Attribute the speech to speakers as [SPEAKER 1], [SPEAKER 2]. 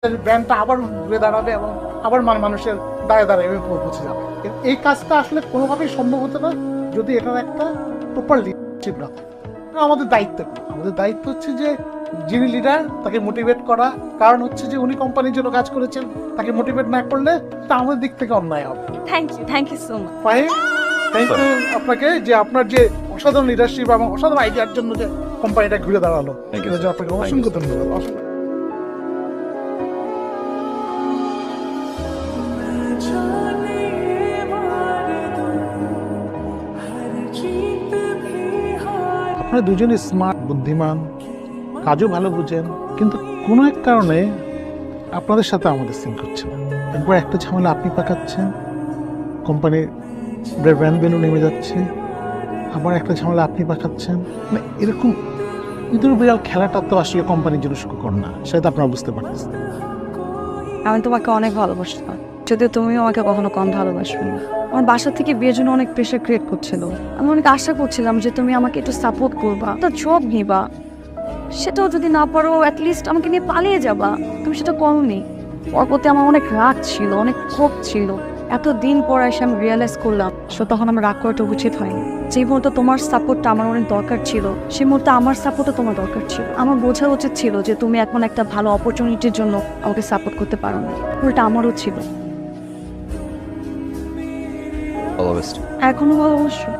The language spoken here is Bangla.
[SPEAKER 1] ব্র্যান্ডটা আবার ঘুরে দাঁড়াবে এবং আবার মানুষের দায়ে দাঁড়ায় পৌঁছে যাবে। এই কাজটা আসলে কোনোভাবেই সম্ভব হতো না যদি এটার একটা প্রপার লিডারশিপ না থাকে। আমাদের দায়িত্ব কি? আমাদের দায়িত্ব হচ্ছে যে যিনি লিডার তাকে মোটিভেট করা, কারণ হচ্ছে যে উনি কোম্পানির জন্য কাজ করেছেন, তাকে মোটিভেট না করলে তা আমাদের দিক থেকে অন্যায় হবে।
[SPEAKER 2] Thank you so much.
[SPEAKER 1] Fine, thank you আপনাকে যে আপনার যে অসাধারণ লিডারশিপ এবং অসাধারণ আইডিয়ার জন্য যে কোম্পানিটা ঘুরে দাঁড়ালো,
[SPEAKER 3] Thank you,
[SPEAKER 1] এটার জন্য আপনাকে অসংখ্য ধন্যবাদ। আপনারা দুজনই স্মার্ট, বুদ্ধিমান, কাজও ভালো বুঝেন, কিন্তু কোনো এক কারণে আপনাদের সাথে আমাদের সিঙ্ক হচ্ছে না। একবার একটা ঝামেলা আপনি পাকাচ্ছেন, কোম্পানির ব্র্যান্ড ভ্যালু নেমে যাচ্ছে, আবার একটা ঝামেলা আপনি পাকাচ্ছেন। মানে এরকম ইঁদুর বিড়াল খেলাটা তো আসলে কোম্পানির জন্য সুখকর না, সেটা তো আপনারা বুঝতে পারতেছেন।
[SPEAKER 2] আমি তোমাকে অনেক ভালোবাসতাম, যদিও তুমিও আমাকে কখনো কম ভালোবাসবে না। আমার বাসা থেকে বিয়ের জন্য অনেক প্রেশার ক্রিয়েট করছিল। আমি অনেক আশা করছিলাম যে তুমি আমাকে একটু সাপোর্ট করবা, তো জব নিবা, সেটাও যদি না পারো অ্যাটলিস্ট আমাকে নিয়ে পালিয়ে যাবা। তুমি সেটা করোনি। ওর প্রতি আমার অনেক রাগ ছিল, অনেক ক্ষোভ ছিল। এতদিন পর এসে আমি রিয়েলাইজ করলাম তখন আমার রাগ করাটা উচিত হয়নি। যে মুহূর্তে তোমার সাপোর্টটা আমার অনেক দরকার ছিল, সেই মুহূর্তে আমার সাপোর্টও তোমার দরকার ছিল। আমার বোঝা উচিত ছিল যে তুমি এখন একটা ভালো অপরচুনিটির জন্য আমাকে সাপোর্ট করতে পারো না, ওটা আমারও ছিল।
[SPEAKER 3] All the best.
[SPEAKER 2] এখনো ভালোবাসো?